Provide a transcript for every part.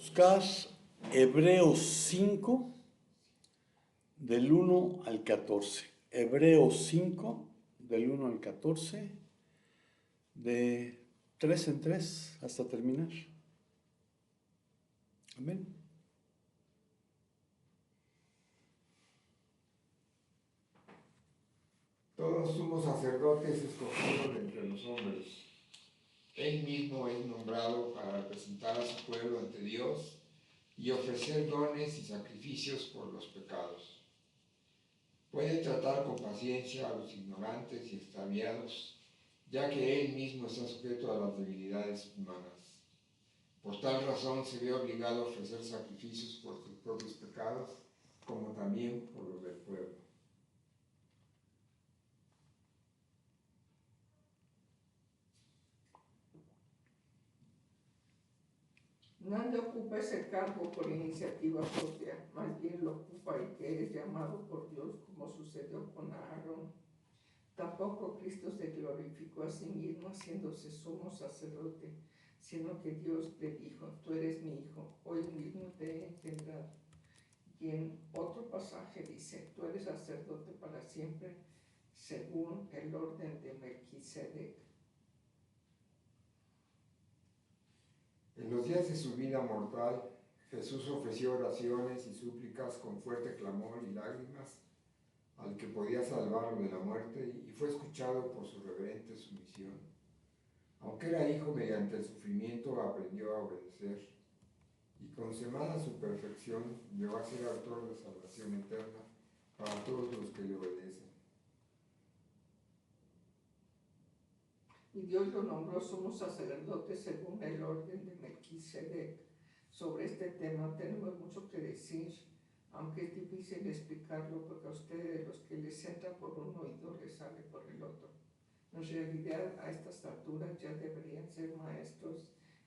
Buscar Hebreos 5, del 1 al 14. Hebreos 5, del 1 al 14, de 3 en 3 hasta terminar. Amén. Todos somos sacerdotes escogidos de entre los hombres. Él mismo es nombrado para representar a su pueblo ante Dios y ofrecer dones y sacrificios por los pecados. Puede tratar con paciencia a los ignorantes y extraviados, ya que él mismo está sujeto a las debilidades humanas. Por tal razón se ve obligado a ofrecer sacrificios por sus propios pecados, como también por los del pueblo. Nadie ocupa ese cargo por iniciativa propia, más bien lo ocupa el que es llamado por Dios, como sucedió con Aarón. Tampoco Cristo se glorificó a sí mismo haciéndose sumo sacerdote, sino que Dios le dijo: tú eres mi hijo, hoy mismo te he engendrado. Y en otro pasaje dice: tú eres sacerdote para siempre, según el orden de Melquisedec. En los días de su vida mortal, Jesús ofreció oraciones y súplicas con fuerte clamor y lágrimas al que podía salvarlo de la muerte, y fue escuchado por su reverente sumisión. Aunque era hijo, mediante el sufrimiento aprendió a obedecer, y consumada su perfección llegó a ser autor de salvación eterna para todos los que le obedecen. Y Dios lo nombró sumo sacerdote según el orden de Melquisedec. Sobre este tema tenemos mucho que decir, aunque es difícil explicarlo porque a ustedes, los que les entra por un oído, les sale por el otro. En realidad, a estas alturas ya deberían ser maestros,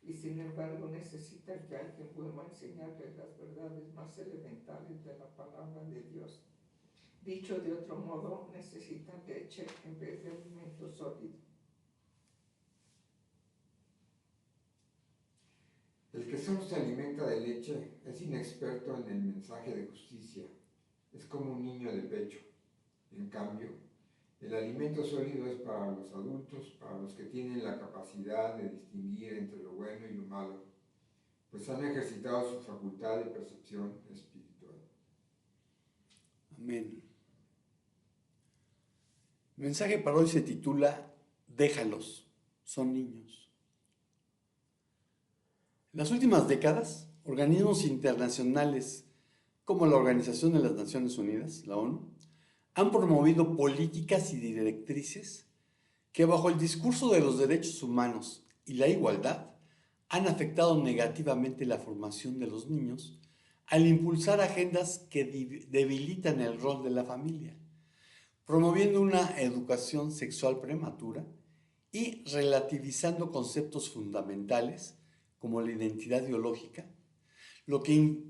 y sin embargo necesitan que alguien vuelva a enseñarles las verdades más elementales de la palabra de Dios. Dicho de otro modo, necesitan leche en vez de alimento sólido. El que solo se alimenta de leche es inexperto en el mensaje de justicia, es como un niño de pecho. En cambio, el alimento sólido es para los adultos, para los que tienen la capacidad de distinguir entre lo bueno y lo malo, pues han ejercitado su facultad de percepción espiritual. Amén. El mensaje para hoy se titula Déjalos, son niños. En las últimas décadas, organismos internacionales como la Organización de las Naciones Unidas, la ONU, han promovido políticas y directrices que, bajo el discurso de los derechos humanos y la igualdad, han afectado negativamente la formación de los niños al impulsar agendas que debilitan el rol de la familia, promoviendo una educación sexual prematura y relativizando conceptos fundamentales como la identidad biológica, lo que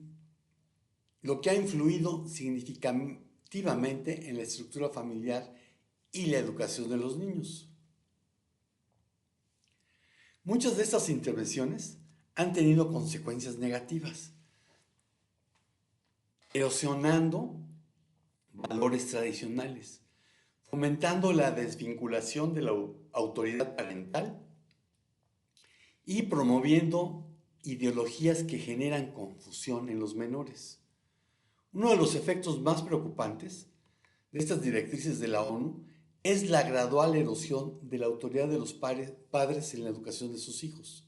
ha influido significativamente en la estructura familiar y la educación de los niños. Muchas de estas intervenciones han tenido consecuencias negativas, erosionando valores tradicionales, fomentando la desvinculación de la autoridad parental y promoviendo ideologías que generan confusión en los menores. Uno de los efectos más preocupantes de estas directrices de la ONU es la gradual erosión de la autoridad de los padres en la educación de sus hijos.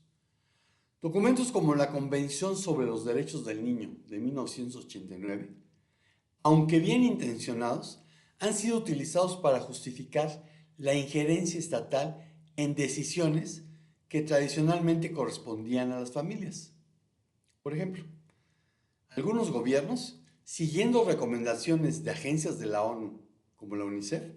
Documentos como la Convención sobre los Derechos del Niño de 1989, aunque bien intencionados, han sido utilizados para justificar la injerencia estatal en decisiones que tradicionalmente correspondían a las familias. Por ejemplo, algunos gobiernos, siguiendo recomendaciones de agencias de la ONU, como la UNICEF,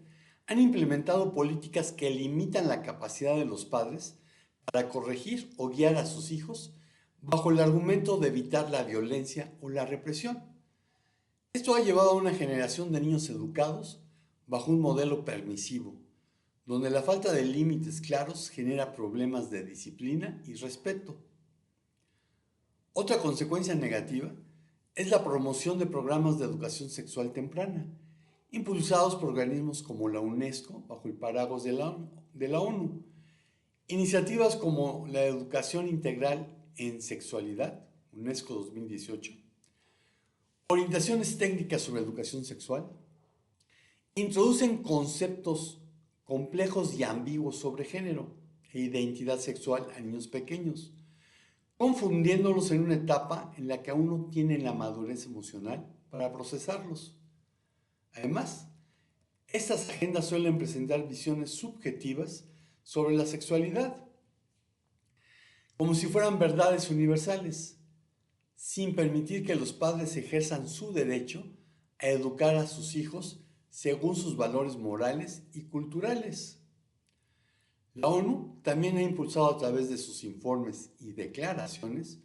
han implementado políticas que limitan la capacidad de los padres para corregir o guiar a sus hijos bajo el argumento de evitar la violencia o la represión. Esto ha llevado a una generación de niños educados bajo un modelo permisivo, donde la falta de límites claros genera problemas de disciplina y respeto. Otra consecuencia negativa es la promoción de programas de educación sexual temprana, impulsados por organismos como la UNESCO bajo el paraguas de la ONU. Iniciativas como la Educación Integral en Sexualidad, UNESCO 2018, orientaciones técnicas sobre educación sexual, introducen conceptos complejos y ambiguos sobre género e identidad sexual a niños pequeños, confundiéndolos en una etapa en la que aún no tienen la madurez emocional para procesarlos. Además, estas agendas suelen presentar visiones subjetivas sobre la sexualidad, como si fueran verdades universales, sin permitir que los padres ejerzan su derecho a educar a sus hijos según sus valores morales y culturales. La ONU también ha impulsado a través de sus informes y declaraciones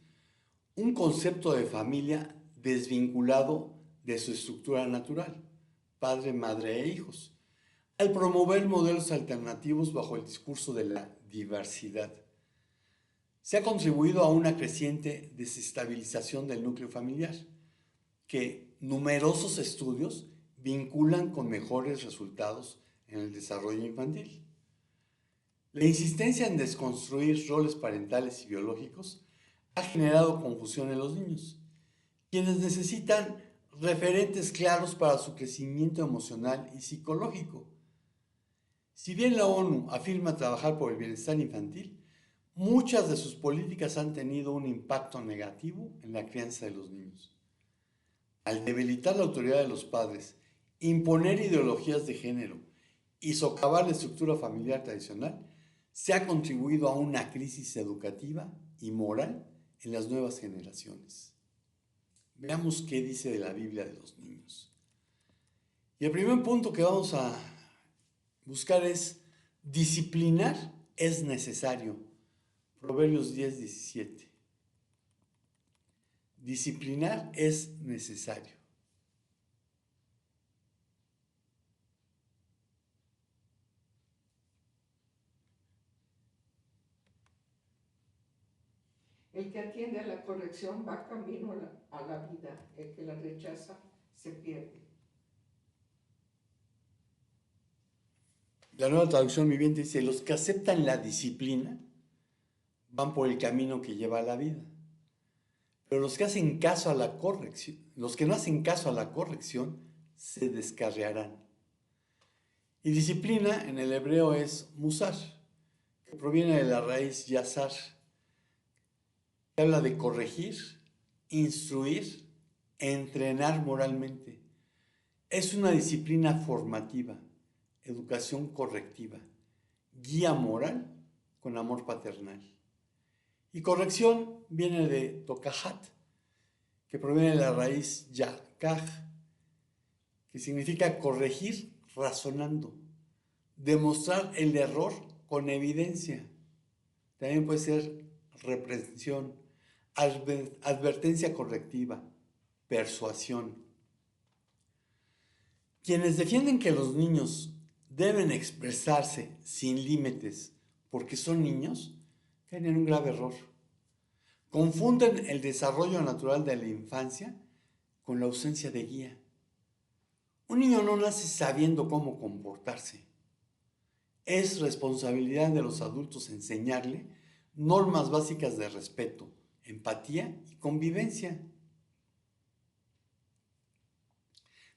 un concepto de familia desvinculado de su estructura natural, padre, madre e hijos, al promover modelos alternativos bajo el discurso de la diversidad. Se ha contribuido a una creciente desestabilización del núcleo familiar, que numerosos estudios vinculan con mejores resultados en el desarrollo infantil. La insistencia en desconstruir roles parentales y biológicos ha generado confusión en los niños, quienes necesitan referentes claros para su crecimiento emocional y psicológico. Si bien la ONU afirma trabajar por el bienestar infantil, muchas de sus políticas han tenido un impacto negativo en la crianza de los niños. Al debilitar la autoridad de los padres, imponer ideologías de género y socavar la estructura familiar tradicional, se ha contribuido a una crisis educativa y moral en las nuevas generaciones. Veamos qué dice de la Biblia de los niños. Y el primer punto que vamos a buscar es: disciplinar es necesario. Proverbios 10:17. Disciplinar es necesario. El que atiende a la corrección va camino a la vida, el que la rechaza se pierde. La Nueva Traducción Viviente dice: los que aceptan la disciplina van por el camino que lleva a la vida. Pero los que hacen caso a la corrección, los que no hacen caso a la corrección, se descarriarán. Y disciplina en el hebreo es musar, que proviene de la raíz yazar, que habla de corregir, instruir, entrenar moralmente. Es una disciplina formativa, educación correctiva, guía moral con amor paternal. Y corrección viene de tokahat, que proviene de la raíz yakaj, que significa corregir razonando, demostrar el error con evidencia. También puede ser reprensión, advertencia correctiva, persuasión. Quienes defienden que los niños deben expresarse sin límites porque son niños, caen en un grave error. Confunden el desarrollo natural de la infancia con la ausencia de guía. Un niño no nace sabiendo cómo comportarse. Es responsabilidad de los adultos enseñarle normas básicas de respeto, empatía y convivencia.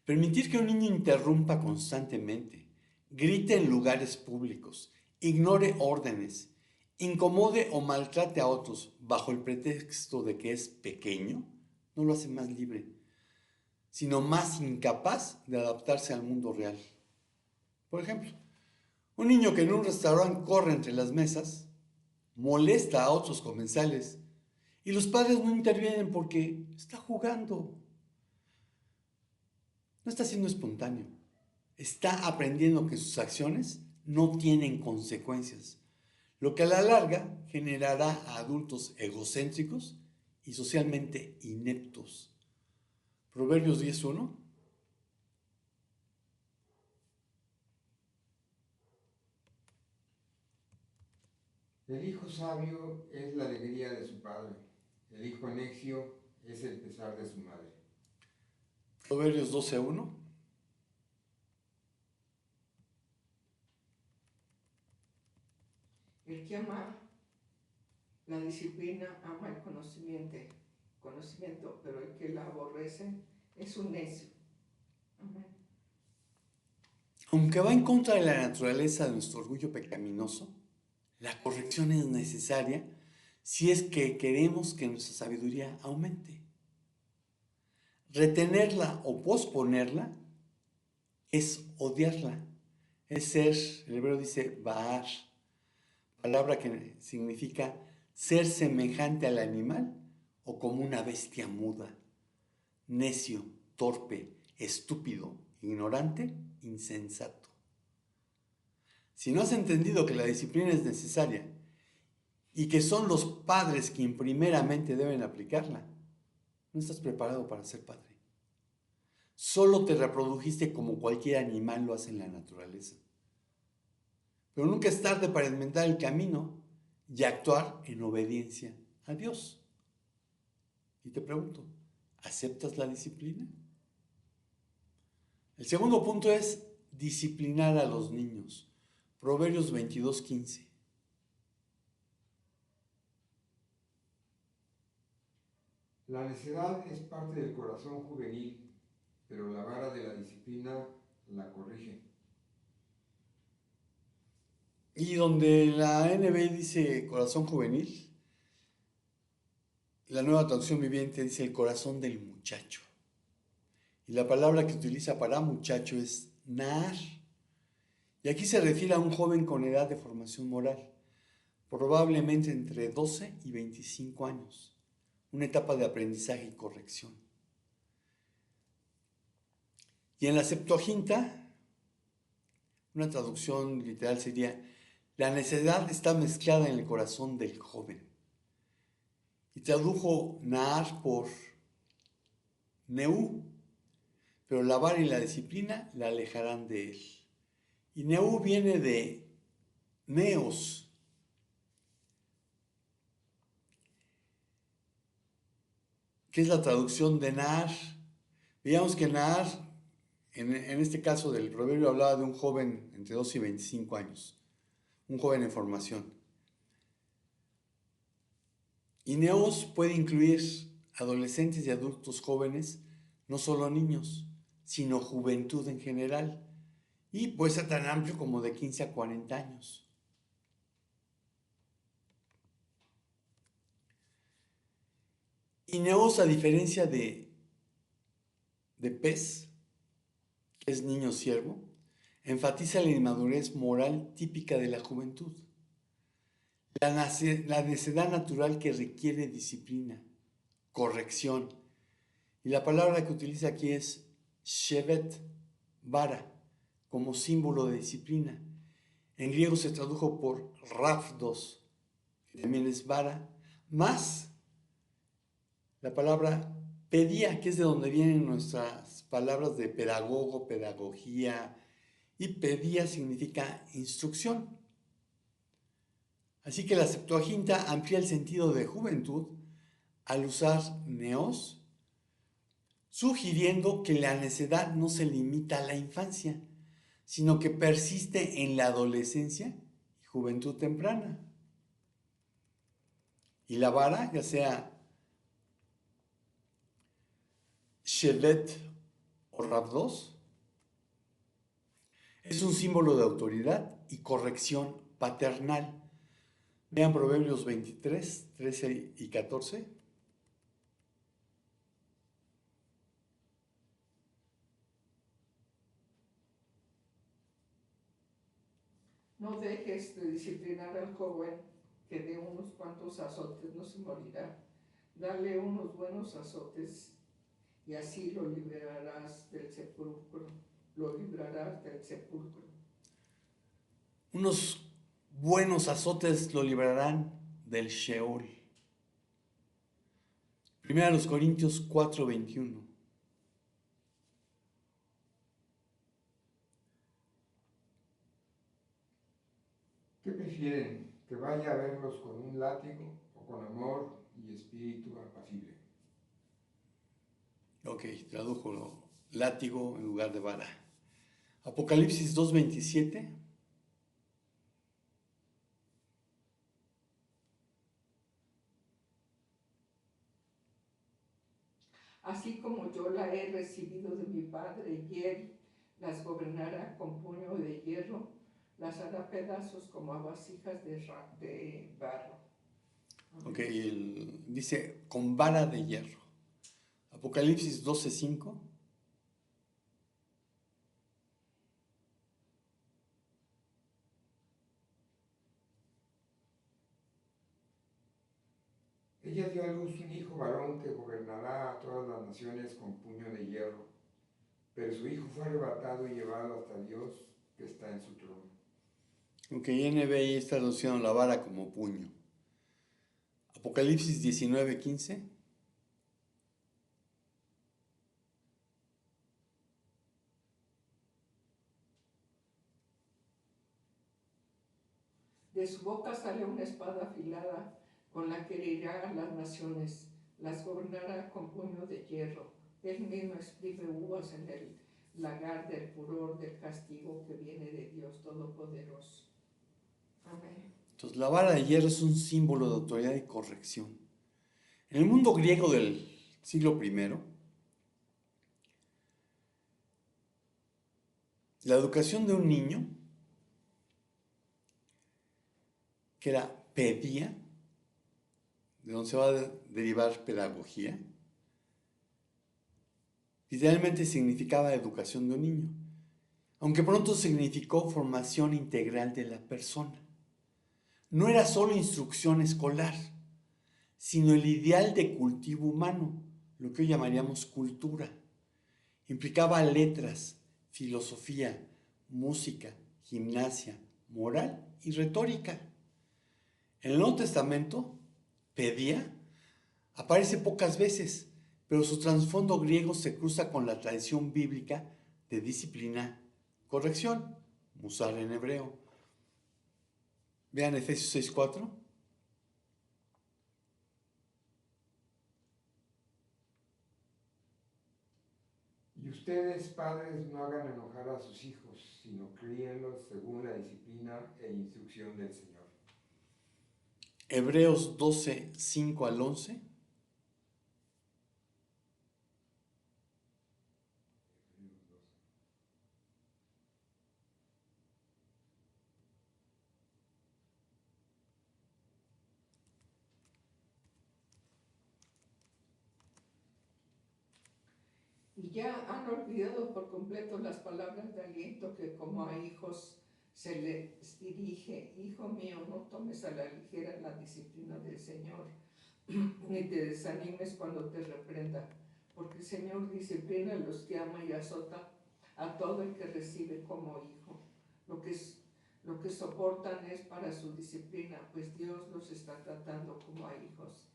Permitir que un niño interrumpa constantemente, grite en lugares públicos, ignore órdenes, incomode o maltrate a otros bajo el pretexto de que es pequeño, no lo hace más libre, sino más incapaz de adaptarse al mundo real. Por ejemplo, un niño que en un restaurante corre entre las mesas, molesta a otros comensales y los padres no intervienen porque está jugando. No está siendo espontáneo. Está aprendiendo que sus acciones no tienen consecuencias, lo que a la larga generará a adultos egocéntricos y socialmente ineptos. Proverbios 10:1. El hijo sabio es la alegría de su padre. El hijo necio es el pesar de su madre. Proverbios 12:1. El que ama la disciplina ama el conocimiento, pero el que la aborrece es un necio. Amén. Aunque va en contra de la naturaleza de nuestro orgullo pecaminoso, la corrección es necesaria si es que queremos que nuestra sabiduría aumente. Retenerla o posponerla es odiarla, es ser, el hebreo dice baar, palabra que significa ser semejante al animal o como una bestia muda, necio, torpe, estúpido, ignorante, insensato. Si no has entendido que la disciplina es necesaria y que son los padres quien primeramente deben aplicarla, no estás preparado para ser padre. Solo te reprodujiste como cualquier animal lo hace en la naturaleza. Pero nunca es tarde para enmendar el camino y actuar en obediencia a Dios. Y te pregunto, ¿aceptas la disciplina? El segundo punto es disciplinar a los niños. Proverbios 22:15. La necedad es parte del corazón juvenil, pero la vara de la disciplina la corrige. Y donde la NB dice corazón juvenil, la Nueva Traducción Viviente dice el corazón del muchacho. Y la palabra que utiliza para muchacho es nar. Y aquí se refiere a un joven con edad de formación moral, probablemente entre 12 y 25 años, una etapa de aprendizaje y corrección. Y en la Septuaginta, una traducción literal sería, la necedad está mezclada en el corazón del joven. Y tradujo Naar por Neu, pero la vara y la disciplina la alejarán de él. Y Neu viene de Neos, que es la traducción de Naar. Veamos que Naar, en este caso del proverbio, hablaba de un joven entre 12 y 25 años, un joven en formación. Y Neos puede incluir adolescentes y adultos jóvenes, no solo niños, sino juventud en general, y puede ser tan amplio como de 15 a 40 años. Y Neos, a diferencia de pez, que es niño siervo, enfatiza la inmadurez moral típica de la juventud, la necedad natural que requiere disciplina, corrección. Y la palabra que utiliza aquí es shevet, vara, como símbolo de disciplina. En griego se tradujo por rafdos, que también es vara, más la palabra pedía, que es de donde vienen nuestras palabras de pedagogo, pedagogía, y pedía significa instrucción. Así que la Septuaginta amplía el sentido de juventud al usar neos, sugiriendo que la necedad no se limita a la infancia, sino que persiste en la adolescencia y juventud temprana. Y la vara, ya sea shevet o rabdos, es un símbolo de autoridad y corrección paternal. Vean Proverbios 23, 13 y 14. No dejes de disciplinar al joven, que de unos cuantos azotes no se morirá. Dale unos buenos azotes y así lo librarás del sepulcro. Lo librarás del sepulcro. Unos buenos azotes lo librarán del Sheol. Primera de los Corintios 4:21. ¿Qué prefieren? ¿Que vaya a verlos con un látigo o con amor y espíritu apacible. Ok, tradujo látigo en lugar de vara. Apocalipsis 2:27. Así como yo la he recibido de mi padre, y él las gobernará con puño de hierro, las hará pedazos como a vasijas de barro. Amén. Ok, dice con vara de hierro. Apocalipsis 12:5. Ella dio a luz un hijo varón que gobernará a todas las naciones con puño de hierro, pero su hijo fue arrebatado y llevado hasta Dios que está en su trono. Ok, NBI está traduciendo la vara como puño. Apocalipsis 19:15. De su boca sale una espada afilada con la que herirá a las naciones, las gobernará con puño de hierro. Él mismo exprime uvas en el lagar del furor del castigo que viene de Dios Todopoderoso. Amén. Entonces, la vara de hierro es un símbolo de autoridad y corrección. En el mundo griego del siglo I, la educación de un niño, que era pedía, de donde se va a derivar pedagogía, literalmente significaba educación de un niño, aunque pronto significó formación integral de la persona. No era solo instrucción escolar, sino el ideal de cultivo humano, lo que hoy llamaríamos cultura. Implicaba letras, filosofía, música, gimnasia, moral y retórica. En el Nuevo Testamento, pedía aparece pocas veces, pero su trasfondo griego se cruza con la tradición bíblica de disciplina, corrección, musar en hebreo. Vean Efesios 6:4. Y ustedes, padres, no hagan enojar a sus hijos, sino críenlos según la disciplina e instrucción del Señor. Hebreos 12:5-11. Y ya han olvidado por completo las palabras de aliento que como a hijos se les dirige. Hijo mío, no tomes a la ligera la disciplina del Señor, ni te desanimes cuando te reprenda, porque el Señor disciplina a los que ama y azota a todo el que recibe como hijo. Lo que soportan es para su disciplina, pues Dios los está tratando como a hijos.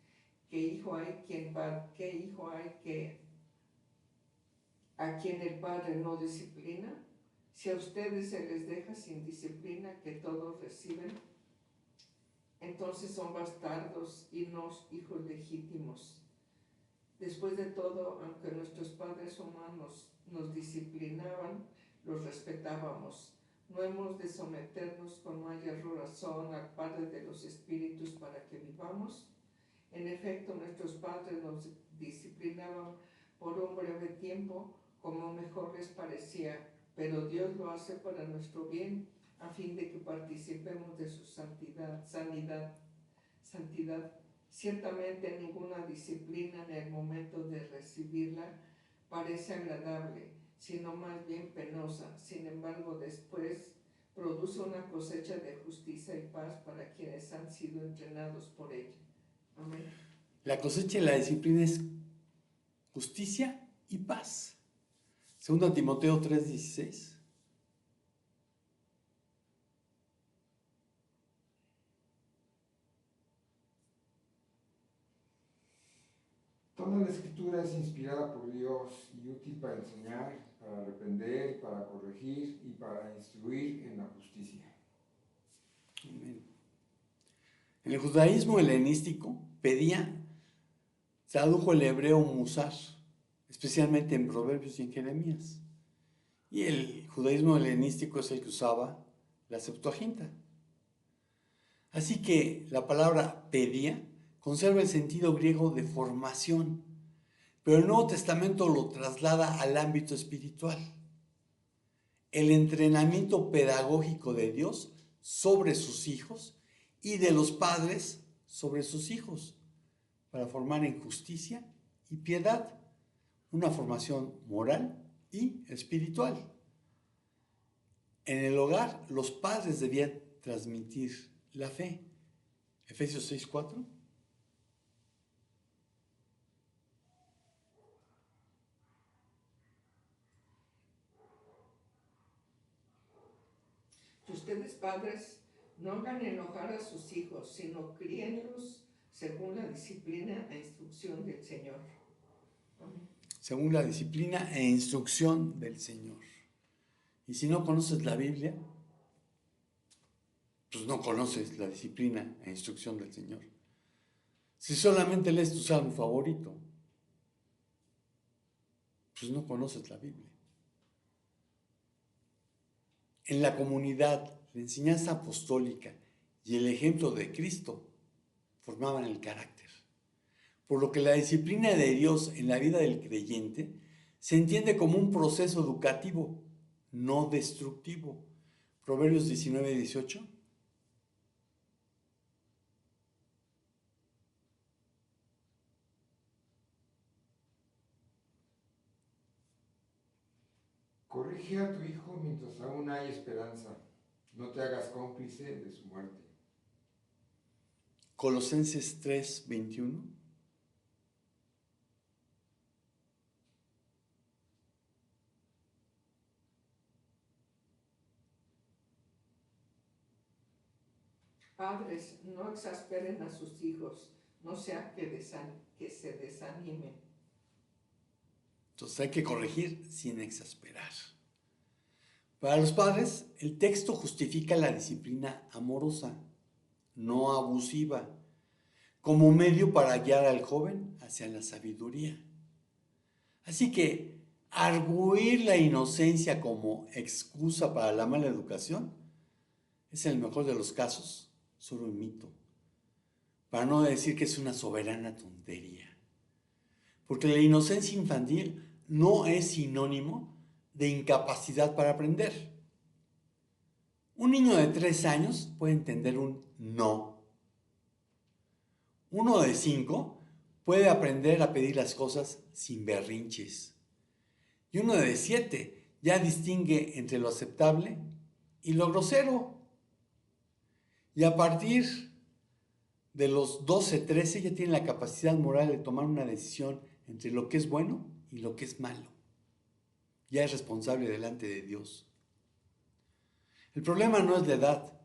¿Qué hijo hay a quien el Padre no disciplina? Si a ustedes se les deja sin disciplina que todos reciben, entonces son bastardos y no hijos legítimos. Después de todo, aunque nuestros padres humanos nos disciplinaban, los respetábamos. No hemos de someternos con mayor razón al Padre de los Espíritus para que vivamos. En efecto, nuestros padres nos disciplinaban por un breve tiempo, como mejor les parecía, pero Dios lo hace para nuestro bien, a fin de que participemos de su santidad. Ciertamente ninguna disciplina en el momento de recibirla parece agradable, sino más bien penosa. Sin embargo, después produce una cosecha de justicia y paz para quienes han sido entrenados por ella. Amén. La cosecha y la disciplina es justicia y paz. Segundo Timoteo 3:16. Toda la escritura es inspirada por Dios y útil para enseñar, para reprender, para corregir y para instruir en la justicia. Amén. En el judaísmo helenístico pedía tradujo el hebreo musar, especialmente en Proverbios y en Jeremías. Y el judaísmo helenístico es el que usaba la Septuaginta. Así que la palabra pedía conserva el sentido griego de formación, pero el Nuevo Testamento lo traslada al ámbito espiritual. El entrenamiento pedagógico de Dios sobre sus hijos y de los padres sobre sus hijos, para formar en justicia y piedad, una formación moral y espiritual. En el hogar, los padres debían transmitir la fe. Efesios 6:4. Ustedes, padres, no hagan enojar a sus hijos, sino críenlos según la disciplina e instrucción del Señor. Amén. Según la disciplina e instrucción del Señor. Y si no conoces la Biblia, pues no conoces la disciplina e instrucción del Señor. Si solamente lees tu salmo favorito, pues no conoces la Biblia. En la comunidad, la enseñanza apostólica y el ejemplo de Cristo formaban el carácter. Por lo que la disciplina de Dios en la vida del creyente se entiende como un proceso educativo, no destructivo. Proverbios 19:18. Corrige a tu hijo mientras aún hay esperanza. No te hagas cómplice de su muerte. Colosenses 3:21. Padres, no exasperen a sus hijos, no sea que se desanimen. Entonces hay que corregir sin exasperar. Para los padres, el texto justifica la disciplina amorosa, no abusiva, como medio para guiar al joven hacia la sabiduría. Así que arguir la inocencia como excusa para la mala educación es, en el mejor de los casos, solo un mito, para no decir que es una soberana tontería. Porque la inocencia infantil no es sinónimo de incapacidad para aprender. Un niño de 3 años puede entender un no. Uno de 5 puede aprender a pedir las cosas sin berrinches. Y uno de 7 ya distingue entre lo aceptable y lo grosero. Y a partir de los 12, 13 ya tiene la capacidad moral de tomar una decisión entre lo que es bueno y lo que es malo. Ya es responsable delante de Dios. El problema no es la edad,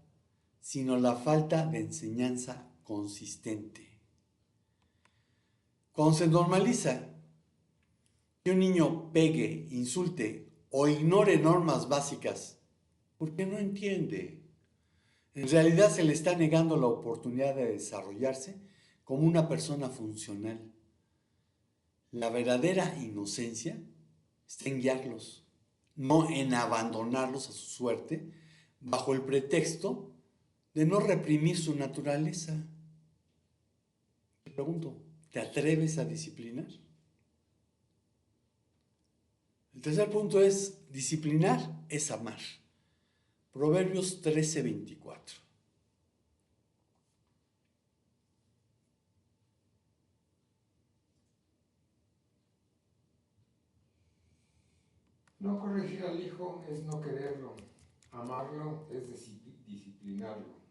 sino la falta de enseñanza consistente. Cuando se normaliza que un niño pegue, insulte o ignore normas básicas porque no entiende, en realidad se le está negando la oportunidad de desarrollarse como una persona funcional. La verdadera inocencia está en guiarlos, no en abandonarlos a su suerte bajo el pretexto de no reprimir su naturaleza. Te pregunto, ¿te atreves a disciplinar? El tercer punto es, disciplinar es amar. Proverbios 13:24. No corregir al hijo es no quererlo. Amarlo es disciplinarlo.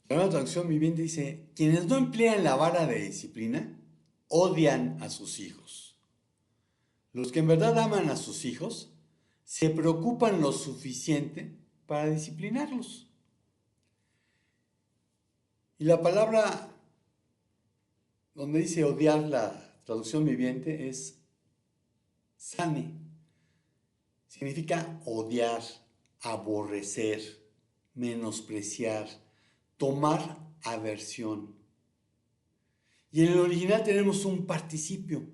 La nueva traducción viviente dice, quienes no emplean la vara de disciplina, odian a sus hijos. Los que en verdad aman a sus hijos, se preocupan lo suficiente para disciplinarlos. Y la palabra donde dice odiar, la traducción viviente, es sane. Significa odiar, aborrecer, menospreciar, tomar aversión. Y en el original tenemos un participio,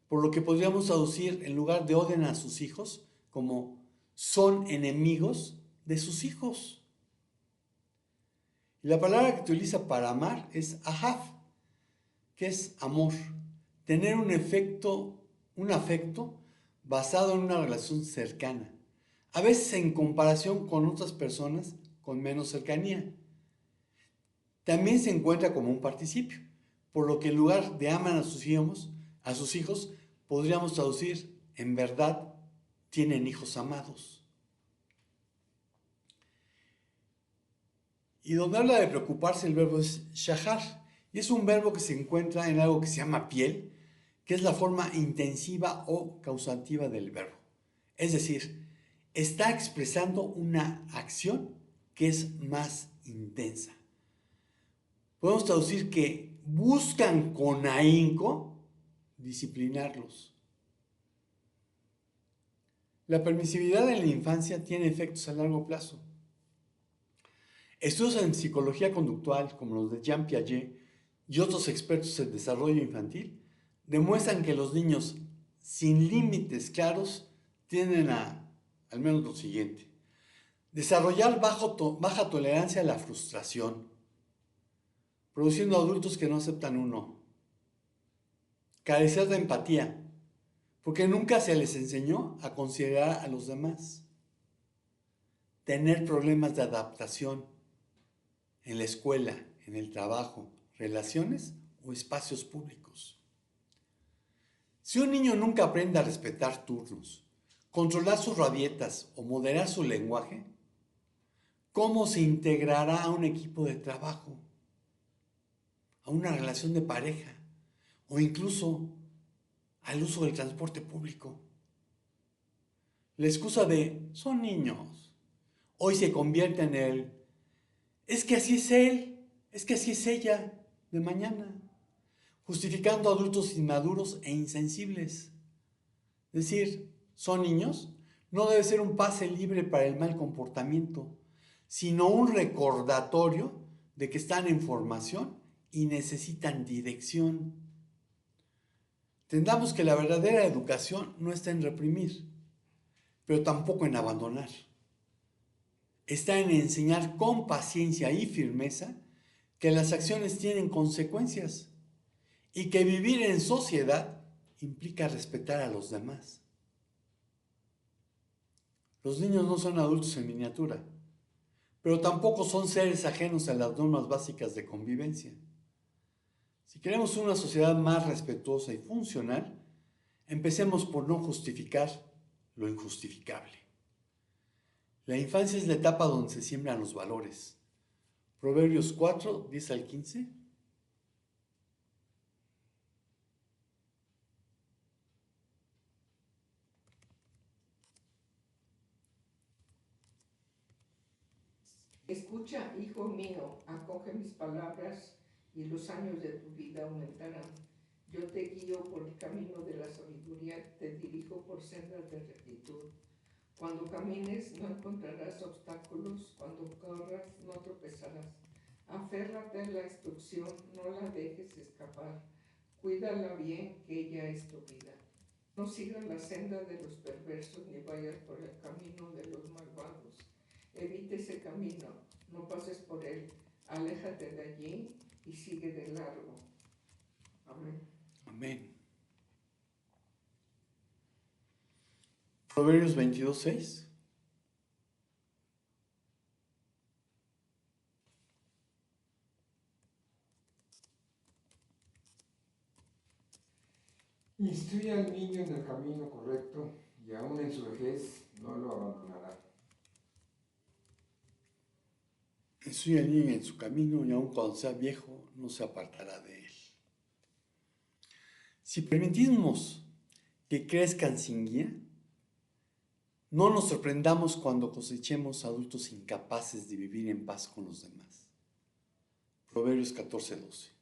por lo que podríamos traducir en lugar de odian a sus hijos como son enemigos de sus hijos. Y la palabra que utiliza para amar es ahav, que es amor, tener un afecto basado en una relación cercana, a veces en comparación con otras personas con menos cercanía. También se encuentra como un participio, por lo que en lugar de aman a sus hijos, podríamos traducir, en verdad, tienen hijos amados. Y donde habla de preocuparse, el verbo es shahar, y es un verbo que se encuentra en algo que se llama piel, que es la forma intensiva o causativa del verbo. Es decir, está expresando una acción que es más intensa. Podemos traducir que buscan con ahínco disciplinarlos. La permisividad en la infancia tiene efectos a largo plazo. Estudios en psicología conductual, como los de Jean Piaget y otros expertos en desarrollo infantil, demuestran que los niños sin límites claros tienden al menos lo siguiente: desarrollar baja tolerancia a la frustración, produciendo adultos que no aceptan un no. Carecer de empatía, porque nunca se les enseñó a considerar a los demás. Tener problemas de adaptación en la escuela, en el trabajo, relaciones o espacios públicos. Si un niño nunca aprende a respetar turnos, controlar sus rabietas o moderar su lenguaje, ¿cómo se integrará a un equipo de trabajo, a una relación de pareja o incluso al uso del transporte público? La excusa de son niños hoy se convierte en el es que así es él, es que así es ella de mañana, justificando a adultos inmaduros e insensibles. Decir, son niños, no debe ser un pase libre para el mal comportamiento, sino un recordatorio de que están en formación y necesitan dirección. Entendamos que la verdadera educación no está en reprimir, pero tampoco en abandonar. Está en enseñar con paciencia y firmeza que las acciones tienen consecuencias y que vivir en sociedad implica respetar a los demás. Los niños no son adultos en miniatura, pero tampoco son seres ajenos a las normas básicas de convivencia. Si queremos una sociedad más respetuosa y funcional, empecemos por no justificar lo injustificable. La infancia es la etapa donde se siembran los valores. Proverbios 4, 10 al 15. Escucha, hijo mío, acoge mis palabras y los años de tu vida aumentarán. Yo te guío por el camino de la sabiduría, te dirijo por sendas de rectitud. Cuando camines no encontrarás obstáculos, cuando corras no tropezarás. Aférrate a la instrucción, no la dejes escapar. Cuídala bien, que ella es tu vida. No sigas la senda de los perversos, ni vayas por el camino de los malvados. Evite ese camino, no pases por él, aléjate de allí y sigue de largo. Amén. Amén. Proverbios 22, 6. Instruye al niño en el camino correcto y aún en su vejez no lo abandonará. Instruye al niño en su camino y aun cuando sea viejo no se apartará de él. Si permitimos que crezcan sin guía, no nos sorprendamos cuando cosechemos adultos incapaces de vivir en paz con los demás. Proverbios 14, 12.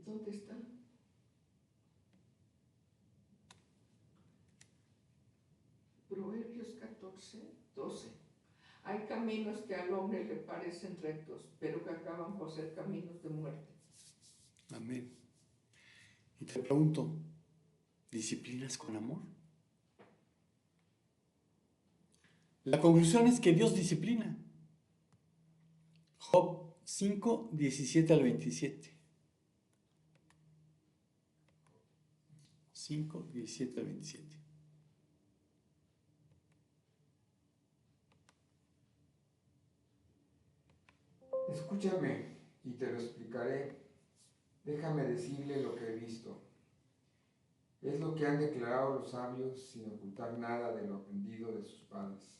¿Dónde está? Proverbios 14:12. Hay caminos que al hombre le parecen rectos, pero que acaban por ser caminos de muerte. Amén. Y te pregunto, ¿disciplinas con amor? La conclusión es que Dios disciplina. Job 5, 17 al 27. 5, 17 al 27. Escúchame y te lo explicaré. Déjame decirle lo que he visto. Es lo que han declarado los sabios sin ocultar nada de lo aprendido de sus padres.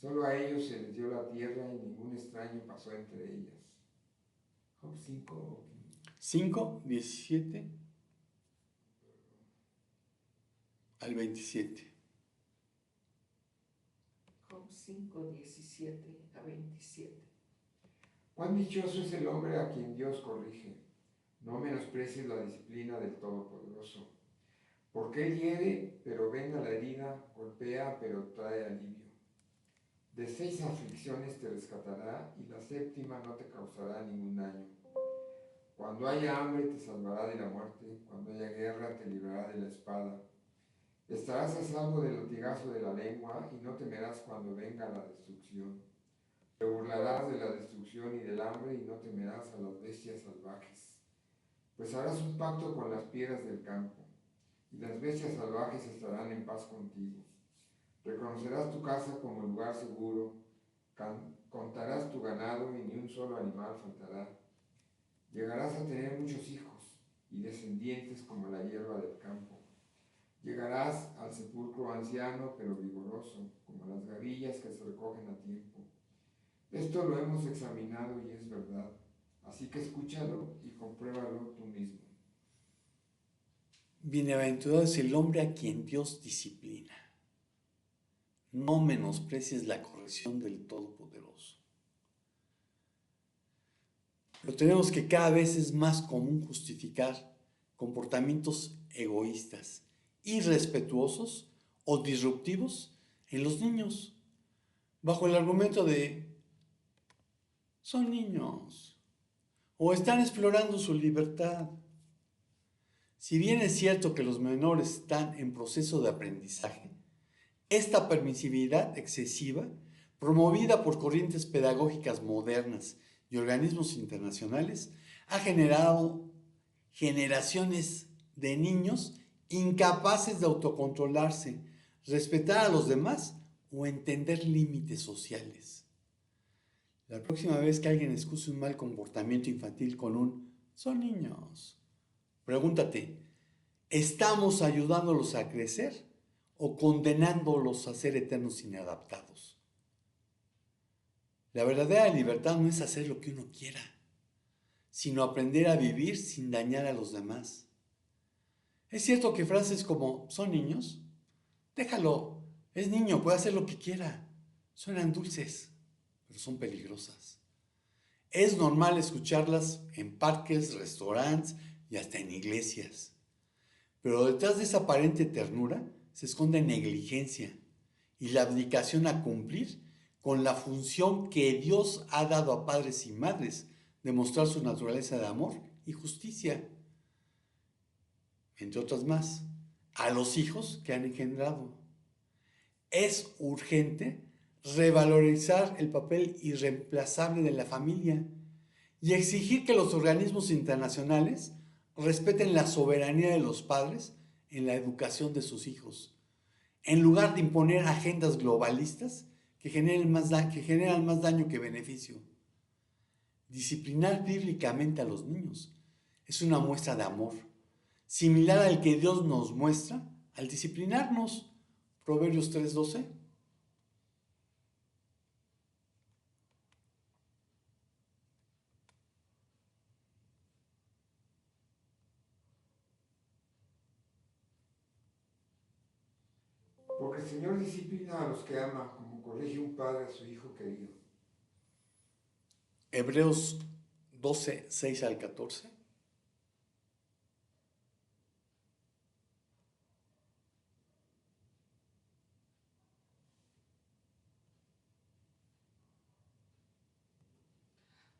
Solo a ellos se les dio la tierra y ningún extraño pasó entre ellas. Job 5. 5, 17 al 27. Job 5, 17 a 27. Cuán dichoso es el hombre a quien Dios corrige. No menosprecies la disciplina del Todopoderoso. Porque él hiere, pero venga la herida, golpea, pero trae alivio. De 6 aflicciones te rescatará, y la séptima no te causará ningún daño. Cuando haya hambre te salvará de la muerte, cuando haya guerra te librará de la espada. Estarás a salvo del latigazo de la lengua, y no temerás cuando venga la destrucción. Te burlarás de la destrucción y del hambre, y no temerás a las bestias salvajes. Pues harás un pacto con las piedras del campo, y las bestias salvajes estarán en paz contigo. Reconocerás tu casa como lugar seguro, contarás tu ganado y ni un solo animal faltará. Llegarás a tener muchos hijos y descendientes como la hierba del campo. Llegarás al sepulcro anciano pero vigoroso, como las gavillas que se recogen a tiempo. Esto lo hemos examinado y es verdad, así que escúchalo y compruébalo tú mismo. Bienaventurado es el hombre a quien Dios disciplina. No menosprecies la corrección del Todopoderoso. Pero tenemos que cada vez es más común justificar comportamientos egoístas, irrespetuosos o disruptivos en los niños, bajo el argumento de son niños o están explorando su libertad. Si bien es cierto que los menores están en proceso de aprendizaje, esta permisividad excesiva, promovida por corrientes pedagógicas modernas y organismos internacionales, ha generado generaciones de niños incapaces de autocontrolarse, respetar a los demás o entender límites sociales. La próxima vez que alguien excuse un mal comportamiento infantil con un "son niños", pregúntate, ¿estamos ayudándolos a crecer o condenándolos a ser eternos inadaptados? La verdadera libertad no es hacer lo que uno quiera, sino aprender a vivir sin dañar a los demás. Es cierto que frases como "son niños", déjalo, es niño, puede hacer lo que quiera, suenan dulces, pero son peligrosas. Es normal escucharlas en parques, restaurantes y hasta en iglesias. Pero detrás de esa aparente ternura se esconde negligencia y la abdicación a cumplir con la función que Dios ha dado a padres y madres de mostrar su naturaleza de amor y justicia, entre otras más, a los hijos que han engendrado. Es urgente revalorizar el papel irreemplazable de la familia y exigir que los organismos internacionales respeten la soberanía de los padres en la educación de sus hijos, en lugar de imponer agendas globalistas que generan más daño que beneficio. Disciplinar bíblicamente a los niños es una muestra de amor, similar al que Dios nos muestra al disciplinarnos. Proverbios 3:12. Porque el Señor disciplina a los que ama, como corrige un padre a su hijo querido. Hebreos 12, 6 al 14.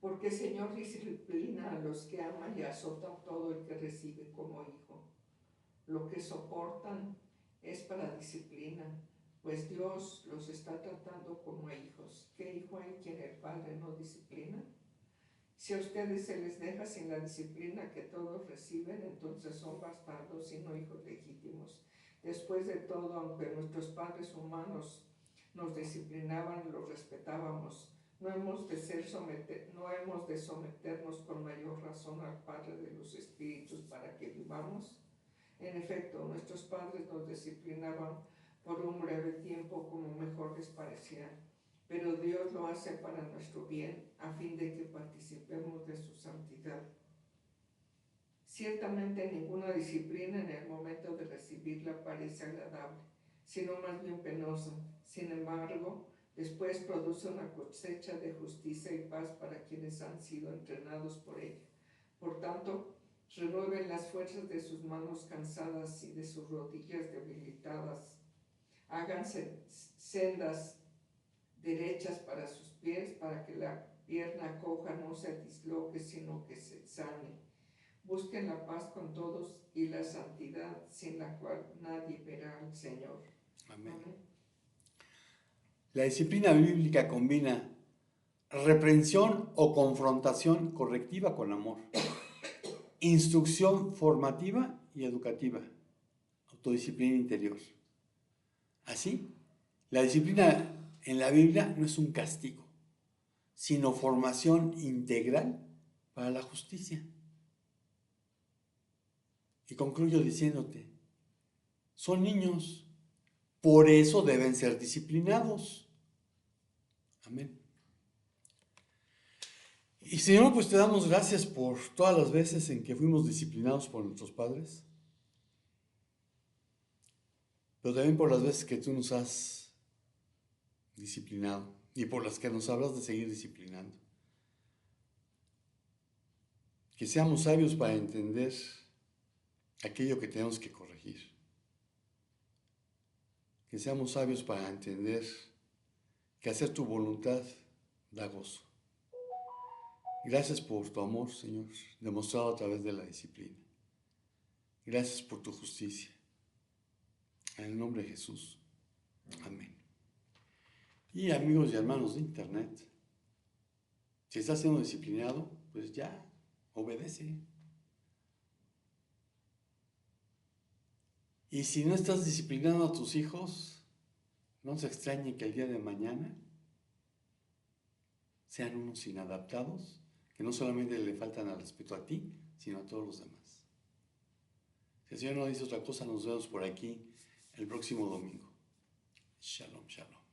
Porque el Señor disciplina a los que aman y azota a todo el que recibe como hijo. Lo que soportan es para disciplina, pues Dios los está tratando como a hijos. ¿Qué hijo hay quien el Padre no disciplina? Si a ustedes se les deja sin la disciplina que todos reciben, entonces son bastardos y no hijos legítimos. Después de todo, aunque nuestros padres humanos nos disciplinaban, los respetábamos. No hemos de someternos con mayor razón al Padre de los Espíritus para que vivamos. En efecto, nuestros padres nos disciplinaban por un breve tiempo como mejor les parecía, pero Dios lo hace para nuestro bien, a fin de que participemos de su santidad. Ciertamente ninguna disciplina en el momento de recibirla parece agradable, sino más bien penosa. Sin embargo, después produce una cosecha de justicia y paz para quienes han sido entrenados por ella. Por tanto, renueven las fuerzas de sus manos cansadas y de sus rodillas debilitadas. Háganse sendas derechas para sus pies, para que la pierna coja no se disloque, sino que se sane. Busquen la paz con todos y la santidad, sin la cual nadie verá al Señor. Amén. Amén. La disciplina bíblica combina reprensión o confrontación correctiva con amor, instrucción formativa y educativa, autodisciplina interior. Así, la disciplina en la Biblia no es un castigo, sino formación integral para la justicia. Y concluyo diciéndote, son niños, por eso deben ser disciplinados. Amén. Y Señor, pues te damos gracias por todas las veces en que fuimos disciplinados por nuestros padres, pero también por las veces que tú nos has disciplinado y por las que nos hablas de seguir disciplinando. Que seamos sabios para entender aquello que tenemos que corregir. Que seamos sabios para entender que hacer tu voluntad da gozo. Gracias por tu amor, Señor, demostrado a través de la disciplina. Gracias por tu justicia. En el nombre de Jesús. Amén. Y amigos y hermanos de internet, si estás siendo disciplinado, pues ya, obedece. Y si no estás disciplinando a tus hijos, no se extrañe que el día de mañana sean unos inadaptados, que no solamente le faltan al respeto a ti, sino a todos los demás. Si el Señor no dice otra cosa, nos vemos por aquí el próximo domingo. Shalom, shalom.